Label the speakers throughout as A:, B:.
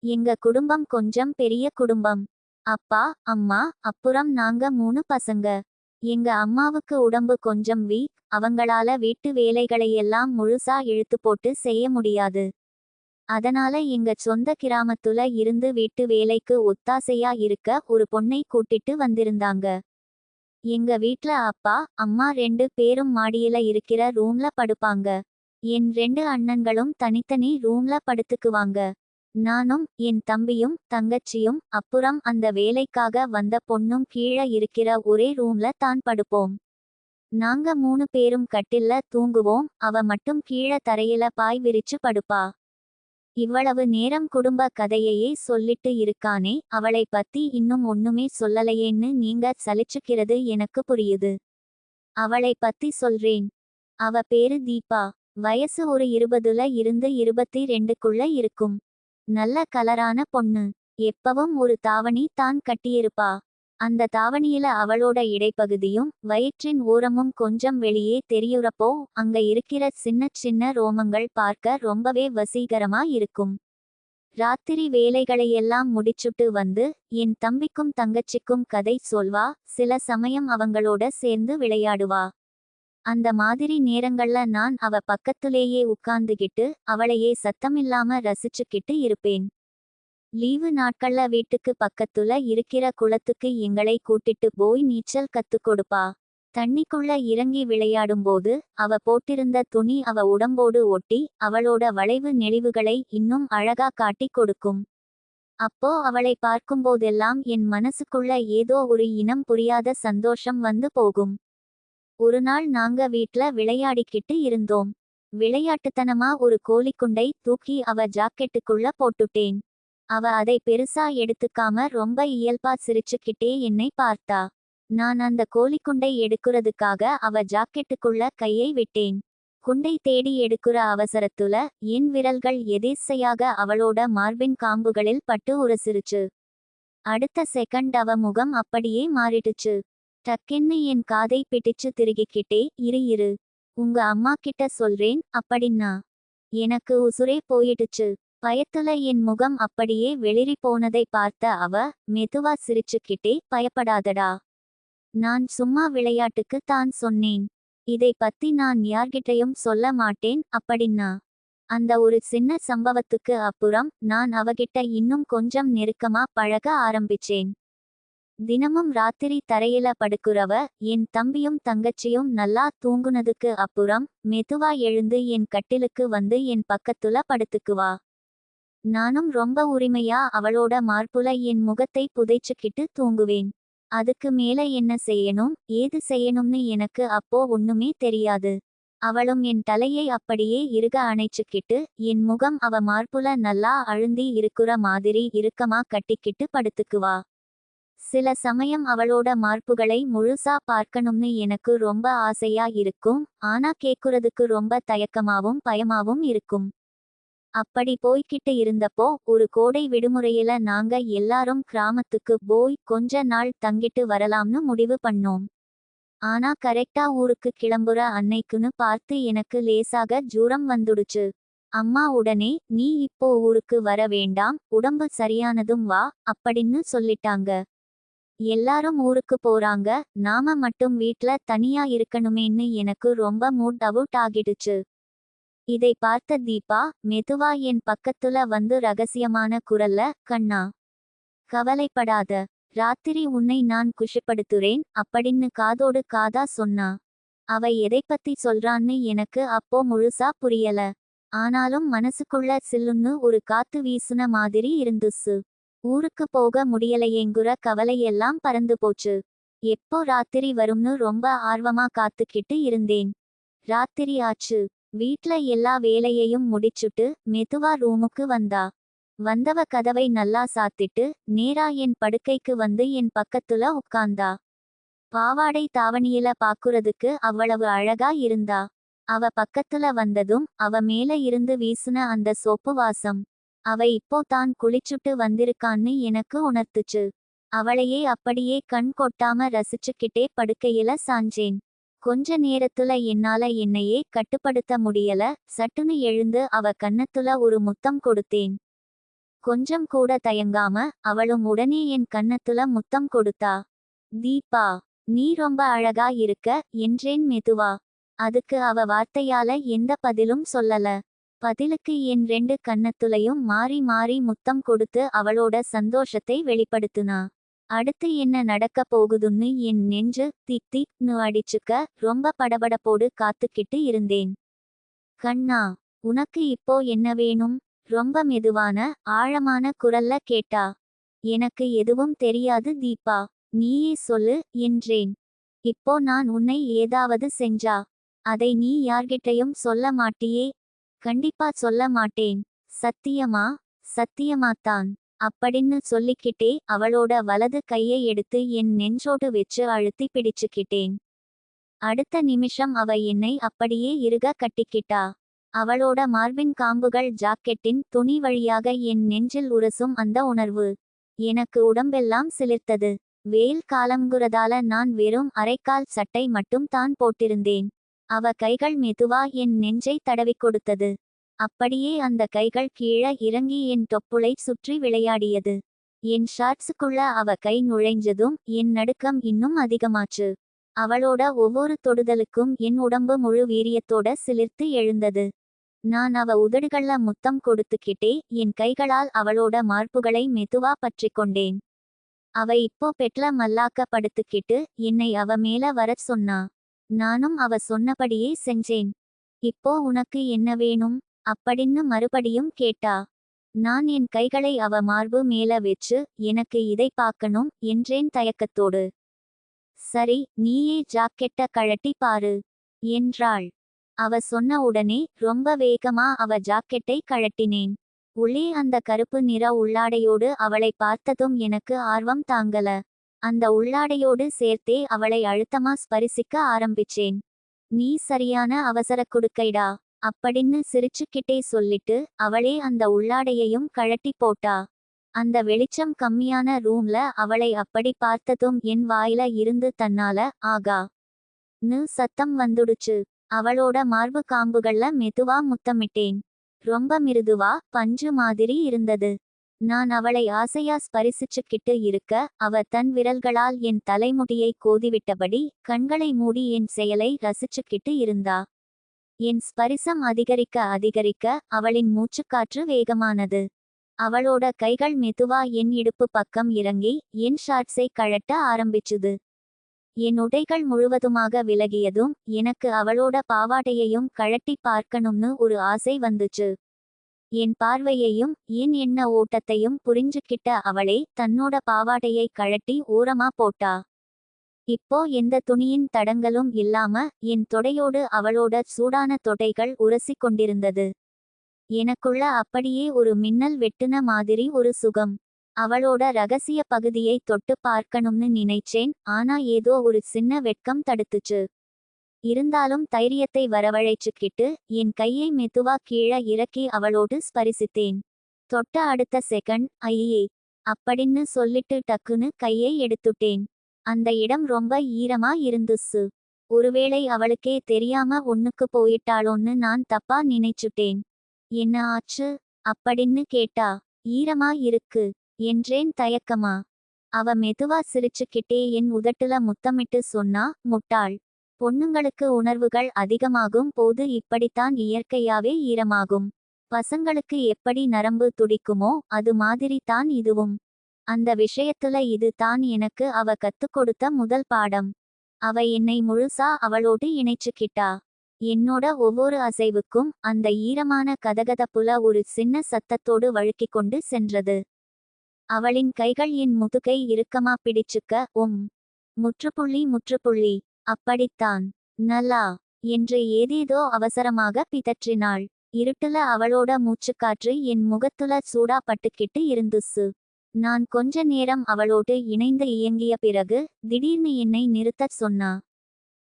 A: எங்க குடும்பம் கொஞ்சம் பெரிய குடும்பம். அப்பா, அம்மா, அப்புறம் நாங்க 3 பசங்க. எங்க அம்மாவுக்கு உடம்பு கொஞ்சம் வீக். அவங்களால வீட்டு வேலைகளையெல்லாம் முழுசா இழுத்து போட்டு செய்ய முடியாது. அதனால எங்க சொந்த கிராமத்துல இருந்து வீட்டு வேலைக்கு ஒத்தாசையா இருக்க ஒரு பொண்ணை கூட்டிட்டு வந்திருந்தாங்க. எங்க வீட்ல அப்பா, அம்மா 2 பேரும் மாடியில இருக்கிற ரூம்ல படுப்பாங்க. என் 2 அண்ணன்களும் தனித்தனி ரூம்ல படுத்துக்குவாங்க. நானும் என் தம்பியும் தங்கச்சியும் அப்புறம் அந்த வேலைக்காக வந்த பொண்ணும் கீழ இருக்கிற ஒரே ரூம்ல தான் படுப்போம். நாங்க 3 பேரும் கட்டில்ல தூங்குவோம். அவ மட்டும் கீழ தரையில பாய் விரிச்சு படுப்பா. இவ்வளவு நேரம் குடும்ப கதையையே சொல்லிட்டு இருக்கானே, அவளை பத்தி இன்னும் ஒண்ணுமே சொல்லலையேன்னு நீங்க சலிச்சுக்கிறது எனக்கு புரியுது. அவளை பத்தி சொல்றேன். அவ பேரு தீபா. வயசு ஒரு 20ல இருந்து 22க்குள்ள இருக்கும். நல்ல கலரான பொண்ணு. எப்பவும் ஒரு தாவணி தான் கட்டியிருப்பா. அந்த தாவணியில அவளோட இடைப்பகுதியும் வயிற்றின் ஓரமும் கொஞ்சம் வெளியே தெரியுறப்போ அங்க இருக்கிற சின்ன சின்ன ரோமங்கள் பார்க்க ரொம்பவே வசீகரமா இருக்கும். ராத்திரி வேலைகளையெல்லாம் முடிச்சுட்டு வந்து என் தம்பிக்கும் தங்கச்சிக்கும் கதை சொல்வா. சில சமயம் அவங்களோட சேர்ந்து விளையாடுவா. அந்த மாதிரி நேரங்கள்ல நான் அவ பக்கத்துலேயே உட்கார்ந்துகிட்டு அவளையே சத்தமில்லாம ரசிச்சுக்கிட்டு இருப்பேன். லீவு நாட்கள்ல வீட்டுக்கு பக்கத்துல இருக்கிற குளத்துக்கு எங்களை கூட்டிட்டு போய் நீச்சல் கத்துக் கொடுப்பா. தண்ணிக்குள்ள இறங்கி விளையாடும்போது அவ போட்டிருந்த துணி அவ உடம்போடு ஒட்டி அவளோட வளைவு நெளிவுகளை இன்னும் அழகா காட்டி கொடுக்கும். அப்போ அவளை பார்க்கும்போதெல்லாம் என் மனசுக்குள்ள ஏதோ ஒரு இனம் புரியாத சந்தோஷம் வந்து போகும். ஒரு நாள் நாங்க வீட்ல விளையாடிக்கிட்டு இருந்தோம். விளையாட்டுத்தனமா ஒரு கோழிக்குண்டை தூக்கி அவ ஜாக்கெட்டுக்குள்ள போட்டுட்டேன். அவ அதை பெருசா எடுத்துக்காம ரொம்ப இயல்பா சிரிச்சுக்கிட்டே என்னை பார்த்தா. நான் அந்த கோழிக்குண்டை எடுக்குறதுக்காக அவ ஜாக்கெட்டுக்குள்ள கையை விட்டேன். குண்டை தேடி எடுக்குற அவசரத்துல என் விரல்கள் எதேச்சையாக அவளோட மார்பின் காம்புகளில் பட்டு உரசிருச்சு. அடுத்த செகண்ட் அவ முகம் அப்படியே மாறிடுச்சு. டக்கென்னு என் காதை பிடிச்சு திருகிக்கிட்டே இரு உங்க அம்மா கிட்ட சொல்றேன் அப்படின்னா. எனக்கு உசுரே போயிடுச்சு. பயத்துல என் முகம் அப்படியே வெளிரி போனதை பார்த்த அவ மெதுவா சிரிச்சுக்கிட்டே பயப்படாதடா. நான் சும்மா விளையாட்டுக்கு தான் சொன்னேன். இதை பத்தி நான் யார்கிட்டயும் சொல்ல மாட்டேன் அப்படின்னா. அந்த ஒரு சின்ன சம்பவத்துக்கு அப்புறம் நான் அவகிட்ட இன்னும் கொஞ்சம் நெருக்கமா பழக ஆரம்பிச்சேன். தினமும் ராத்திரி தரையில படுக்குறவ என் தம்பியும் தங்கச்சியும் நல்லா தூங்குனதுக்கு அப்புறம் மெதுவா எழுந்து என் கட்டிலுக்கு வந்து என் பக்கத்துல படுத்துக்குவா. நானும் ரொம்ப உரிமையா அவளோட மார்புல என் முகத்தை புதைச்சுக்கிட்டு தூங்குவேன். அதுக்கு மேல என்ன செய்யணும் ஏது செய்யணும்னு எனக்கு அப்போ ஒண்ணுமே தெரியாது. அவளும் என் தலையை அப்படியே இறுக அணைச்சுக்கிட்டு என் முகம் அவ மார்புல நல்லா அழுந்தி இருக்குற மாதிரி இறுக்கமா கட்டிக்கிட்டு படுத்துக்குவா. சில சமயம் அவளோட மார்புகளை முழுசா பார்க்கணும்னு எனக்கு ரொம்ப ஆசையா இருக்கும். ஆனா கேக்குறதுக்கு ரொம்ப தயக்கமாவும் பயமாவும் இருக்கும். அப்படி போய்கிட்டு இருந்தப்போ ஒரு கோடை விடுமுறையில நாங்க எல்லாரும் கிராமத்துக்கு போய் கொஞ்ச நாள் தங்கிட்டு வரலாம்னு முடிவு பண்ணோம். ஆனா கரெக்டா ஊருக்கு கிளம்புற அன்னைக்குன்னு பார்த்து எனக்கு லேசாக ஜூரம் வந்துடுச்சு. அம்மா உடனே நீ இப்போ ஊருக்கு வர வேண்டாம், உடம்பு சரியானதும் வா அப்படின்னு சொல்லிட்டாங்க. எல்லாரும் ஊருக்கு போறாங்க, நாம மட்டும் வீட்ல தனியா இருக்கணுமேன்னு எனக்கு ரொம்ப மூட் அவுட் ஆகிடுச்சு. இதை பார்த்த தீபா மெதுவா என் பக்கத்துல வந்து ரகசியமான குரல்ல கண்ணா, கவலைப்படாத, ராத்திரி உன்னை நான் குஷிப்படுத்துறேன் அப்படின்னு காதோடு காதா சொன்னா. அவ எதை பத்தி சொல்றான்னு எனக்கு அப்போ முழுசா புரியல. ஆனாலும் மனசுக்குள்ள சில்லுன்னு ஒரு காத்து வீசுன மாதிரி இருந்துச்சு. ஊருக்கு போக முடியலையேங்குற கவலையெல்லாம் பறந்து போச்சு. எப்போ ராத்திரி வரும்னு ரொம்ப ஆர்வமா காத்துக்கிட்டு இருந்தேன். ராத்திரி ஆச்சு. வீட்ல எல்லா வேலையையும் முடிச்சுட்டு மெதுவா ரூமுக்கு வந்தா. வந்தவ கதவை நல்லா சாத்திட்டு நேரா என் படுக்கைக்கு வந்து என் பக்கத்துல உட்கார்ந்தா. பாவாடை தாவணியில பாக்குறதுக்கு அவ்வளவு அழகா இருந்தா. அவ பக்கத்துல வந்ததும் அவ மேல இருந்து வீசுன அந்த சோப்பு வாசம் அவ இப்போ தான் குளிச்சுட்டு வந்திருக்கான்னு எனக்கு உணர்த்துச்சு. அவளையே அப்படியே கண் கொட்டாம ரசிச்சுக்கிட்டே படுக்கையில சாஞ்சேன். கொஞ்ச நேரத்துல என்னால என்னையே கட்டுப்படுத்த முடியல. சட்டுன்னு எழுந்து அவ கன்னத்துல ஒரு முத்தம் கொடுத்தேன். கொஞ்சம் கூட தயங்காம அவளும் உடனே என் கன்னத்துல முத்தம் கொடுத்தா. தீபா, நீ ரொம்ப அழகா இருக்க என்றேன் மெதுவா. அதுக்கு அவ வார்த்தையால எந்த பதிலும் சொல்லல. பதிலுக்கு என் 2 கன்னத்துலையும் மாறி மாறி முத்தம் கொடுத்து அவளோட சந்தோஷத்தை வெளிப்படுத்துனா. அடுத்து என்ன நடக்க போகுதுன்னு என் நெஞ்சு திக் திக்னு அடிச்சுக்க ரொம்ப படபடப்போடு காத்துக்கிட்டு இருந்தேன். கண்ணா, உனக்கு இப்போ என்ன வேணும்? ரொம்ப மெதுவான ஆழமான குரல்ல கேட்டா. எனக்கு எதுவும் தெரியாது தீபா, நீயே சொல்லு என்றேன். இப்போ நான் உன்னை ஏதாவது செஞ்சா அதை நீ யார்கிட்டயும் சொல்ல மாட்டியே? கண்டிப்பா சொல்ல மாட்டேன். சத்தியமா? சத்தியமாத்தான். அப்படின்னு சொல்லிக்கிட்டே அவளோட வலது கையை எடுத்து என் நெஞ்சோடு வச்சு அழுத்தி பிடிச்சுக்கிட்டேன். அடுத்த நிமிஷம் அவ என்னை அப்படியே இறுக கட்டிக்கிட்டா. அவளோட மார்பின் காம்புகள் ஜாக்கெட்டின் துணி வழியாக என் நெஞ்சில் உரசும் அந்த உணர்வு எனக்கு உடம்பெல்லாம் சிலிர்த்தது. வெயில் காலம்குறதால நான் வெறும் அரைக்கால் சட்டை மட்டும் தான் போட்டிருந்தேன். அவ கைகள் மெதுவா என் நெஞ்சை தடவிக் கொடுத்தது. அப்படியே அந்த கைகள் கீழே இறங்கி என் தொப்புளை சுற்றி விளையாடியது. என் ஷார்ட்ஸுக்குள்ள அவ கை நுழைஞ்சதும் என் நடுக்கம் இன்னும் அதிகமாச்சு. அவளோட ஒவ்வொரு தொடுதலுக்கும் என் உடம்பு முழு வீரியத்தோட சிலிர்த்து எழுந்தது. நான் அவ உதடுகள்ல முத்தம் கொடுத்துக்கிட்டே என் கைகளால் அவளோட மார்புகளை மெதுவா பற்றிக் கொண்டேன். அவ இப்போ பெட்ல மல்லாக்க படுத்துக்கிட்டு என்னை அவ மேல வரச் சொன்னா. நானும் அவ சொன்னபடியே செஞ்சேன். இப்போ உனக்கு என்ன வேணும்? அப்படின்னு மறுபடியும் கேட்டா. நான் என் கைகளை அவ மார்பு மேல வச்சு எனக்கு இதை பார்க்கணும் என்றேன் தயக்கத்தோடு. சரி, நீயே ஜாக்கெட்ட கழட்டி பாரு என்றாள். அவ சொன்ன உடனே ரொம்ப வேகமா அவ ஜாக்கெட்டை கழட்டினேன். உள்ளே அந்த கருப்பு நிற உள்ளாடையோடு அவளை பார்த்ததும் எனக்கு ஆர்வம் தாங்கல. அந்த உள்ளாடையோடு சேர்த்தே அவளை அழுத்தமா ஸ்பரிசிக்க ஆரம்பிச்சேன். நீ சரியான அவசர குடுக்கைடா அப்படின்னு சிரிச்சுக்கிட்டே சொல்லிட்டு அவளே அந்த உள்ளாடையையும் கழட்டி போட்டா. அந்த வெளிச்சம் கம்மியான ரூம்ல அவளை அப்படி பார்த்ததும் என் வாயில இருந்து தன்னால ஆகா ன்னு சத்தம் வந்துடுச்சு. அவளோட மார்பு காம்புகள்ல மெதுவா முத்தமிட்டேன். ரொம்ப மிருதுவா பஞ்சு மாதிரி இருந்தது. நான் அவளை ஆசையா ஸ்பரிசிச்சுக்கிட்டு இருக்க அவ தன் விரல்களால் என் தலைமுடியை கோதிவிட்டபடி கண்களை மூடி என் செயலை ரசிச்சுக்கிட்டு இருந்தா. என் ஸ்பரிசம் அதிகரிக்க அதிகரிக்க அவளின் மூச்சுக்காற்று வேகமானது. அவளோட கைகள் மெதுவா என் இடுப்பு பக்கம் இறங்கி என் ஷார்ட்ஸை கழட்ட ஆரம்பிச்சுது. என் உடைகள் முழுவதுமாக விலகியதும் எனக்கு அவளோட பாவாடையையும் கழட்டி பார்க்கணும்னு ஒரு ஆசை வந்துச்சு. என் பார்வையையும் என் எண்ண ஓட்டத்தையும் புரிஞ்சுக்கிட்ட அவளே தன்னோட பாவாடையை கழட்டி ஓரமா போட்டா. இப்போ எந்த துணியின் தடங்களும் இல்லாம என் தொடையோடு அவளோட சூடான தொடைகள் உரசி கொண்டிருந்தது. எனக்குள்ள அப்படியே ஒரு மின்னல் வெட்டுன மாதிரி ஒரு சுகம். அவளோட ரகசிய பகுதியை தொட்டு பார்க்கணும்னு நினைச்சேன். ஆனா ஏதோ ஒரு சின்ன வெட்கம் தடுத்துச்சு. இருந்தாலும் தைரியத்தை வரவழைச்சுக்கிட்டு என் கையை மெதுவா கீழே இறக்கி அவளோடு ஸ்பரிசித்தேன். தொட்ட அடுத்த செகண்ட் ஐயே அப்படின்னு சொல்லிட்டு டக்குன்னு கையை எடுத்துட்டேன். அந்த இடம் ரொம்ப ஈரமா இருந்துச்சு. ஒருவேளை அவளுக்கே தெரியாம ஒண்ணுக்கு போயிட்டாளோன்னு நான் தப்பா நினைச்சுட்டேன். என்ன ஆச்சு அப்படின்னு கேட்டா. ஈரமா இருக்கு என்றேன் தயக்கமா. அவ மெதுவா சிரிச்சுக்கிட்டே என் உதட்டுல முத்தமிட்டு சொன்னா, முட்டாள். பொண்ணுங்களுக்கு உணர்வுகள் அதிகமாகும் போது இப்படித்தான் இயற்கையாவே ஈரமாகும். பசங்களுக்கு எப்படி நரம்பு துடிக்குமோ அது மாதிரி தான் இதுவும். அந்த விஷயத்துல இது தான் எனக்கு அவ கத்துக் கொடுத்த முதல் பாடம். அவ என்னை முழுசா அவளோடு இணைச்சுக்கிட்டா. என்னோட ஒவ்வொரு அசைவுக்கும் அந்த ஈரமான கதகதப்புல ஒரு சின்ன சத்தத்தோடு வழுக்கிக் கொண்டு சென்றது. அவளின் கைகள் என் முதுகை இறுக்கமா பிடிச்சுக்க முற்றுப்புள்ளி முற்றுப்புள்ளி அப்படித்தான். நல்லா என்று ஏதேதோ அவசரமாக பிதற்றினாள். இருட்டுல அவளோட மூச்சுக்காற்று என் முகத்துல சூடா பட்டுக்கிட்டு இருந்துச்சு. நான் கொஞ்ச நேரம் அவளோடு இணைந்து இயங்கிய பிறகு திடீர்னு என்னை நிறுத்தச் சொன்னா.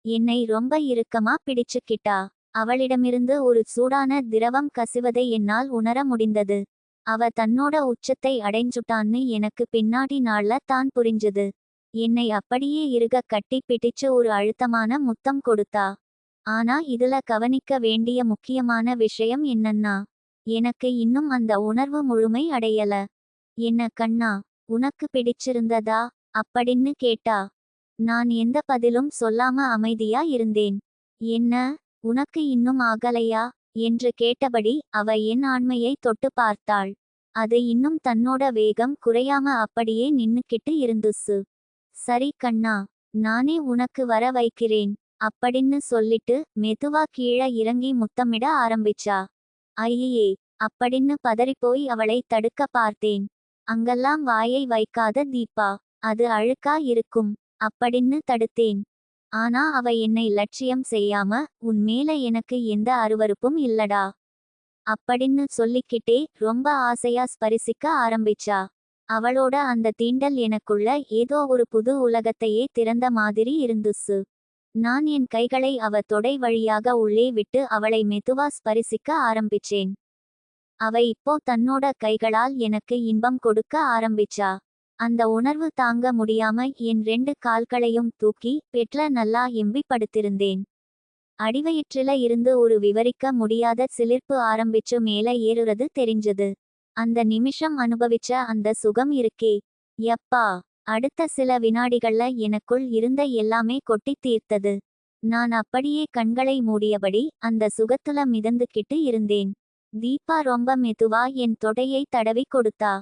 A: என்னை ரொம்ப இறுக்கமா பிடிச்சுக்கிட்டா. அவளிடமிருந்து ஒரு சூடான திரவம் கசிவதை என்னால் உணர முடிந்தது. அவ தன்னோட உச்சத்தை அடைஞ்சுட்டான்னு எனக்கு பின்னாடி நாள்ல தான் புரிஞ்சுது. என்னை அப்படியே இறுக கட்டி பிடிச்சு ஒரு அழுத்தமான முத்தம் கொடுத்தா. ஆனா இதுல கவனிக்க வேண்டிய முக்கியமான விஷயம் என்னன்னா, எனக்கு இன்னும் அந்த உணர்வு முழுமை அடையல. என்ன கண்ணா, உனக்கு பிடிச்சிருந்ததா அப்படின்னு கேட்டா. நான் எந்த பதிலும் சொல்லாம அமைதியா இருந்தேன். என்ன, உனக்கு இன்னும் ஆகலையா என்று கேட்டபடி அவ என் ஆண்மையை தொட்டு பார்த்தாள். அது இன்னும் தன்னோட வேகம் குறையாம அப்படியே நின்னுக்கிட்டு இருந்துச்சு. சரி கண்ணா, நானே உனக்கு வர வைக்கிறேன் அப்படின்னு சொல்லிட்டு மெதுவா கீழ இறங்கி முத்தமிட ஆரம்பிச்சா. ஐயே அப்படின்னு பதறிப்போய் அவளை தடுக்க பார்த்தேன். அங்கெல்லாம் வாயை வைக்காத தீபா, அது அழுக்கா இருக்கும் அப்படின்னு தடுத்தேன். ஆனா அவ என்னை லட்சியம் செய்யாம, உன் மேல எனக்கு எந்த அருவருப்பும் இல்லடா அப்படின்னு சொல்லிக்கிட்டே ரொம்ப ஆசையா ஸ்பரிசிக்க ஆரம்பிச்சா. அவளோட அந்த தீண்டல் எனக்குள்ள ஏதோ ஒரு புது உலகத்தையே திறந்த மாதிரி இருந்துச்சு. நான் என் கைகளை அவ தொடை வழியாக உள்ளே விட்டு அவளை மெதுவா ஸ்பரிசிக்க ஆரம்பிச்சேன். அவ இப்போ தன்னோட கைகளால் எனக்கு இன்பம் கொடுக்க ஆரம்பிச்சா. அந்த உணர்வு தாங்க முடியாம என் 2 கால்களையும் தூக்கி பெட்ல நல்லா எம்பி படுத்திருந்தேன். அடிவயிற்றில இருந்து ஒரு விவரிக்க முடியாத சிலிர்ப்பு ஆரம்பிச்சு மேல ஏறுறது தெரிஞ்சது. அந்த நிமிஷம் அனுபவிச்ச அந்த சுகம் இருக்கே யப்பா, அடுத்த சில வினாடிகள்ல எனக்குள் இருந்த எல்லாமே கொட்டி தீர்த்தது. நான் அப்படியே கண்களை மூடியபடி அந்த சுகத்துல மிதந்துக்கிட்டு இருந்தேன். தீபா ரொம்ப மெதுவா என் தொடையை தடவி கொடுத்தா.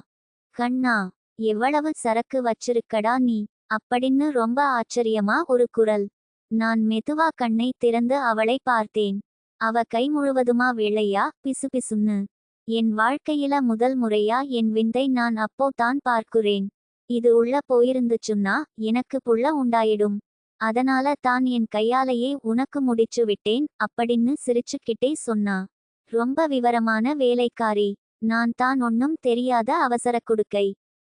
A: கண்ணா, எவ்வளவு சரக்கு வச்சிருக்கடா நீ அப்படின்னு ரொம்ப ஆச்சரியமா ஒரு குரல். நான் மெதுவா கண்ணை திறந்து அவளை பார்த்தேன். அவ கை முழுவதுமா வெள்ளையா பிசுபிசுன்னு. என் வாழ்க்கையில முதல் முறையா என் விந்தை நான் அப்போ தான் பார்க்குறேன். இது உள்ள போயிருந்துச்சுன்னா எனக்கு புள்ள உண்டாயிடும். அதனால தான் என் கையாலேயே உனக்கு முடிச்சு விட்டேன் அப்படின்னு சிரிச்சுக்கிட்டே சொன்னா. ரொம்ப விவரமான வேலைக்காரி. நான் தான் ஒன்னும் தெரியாத அவசர குடுக்கை.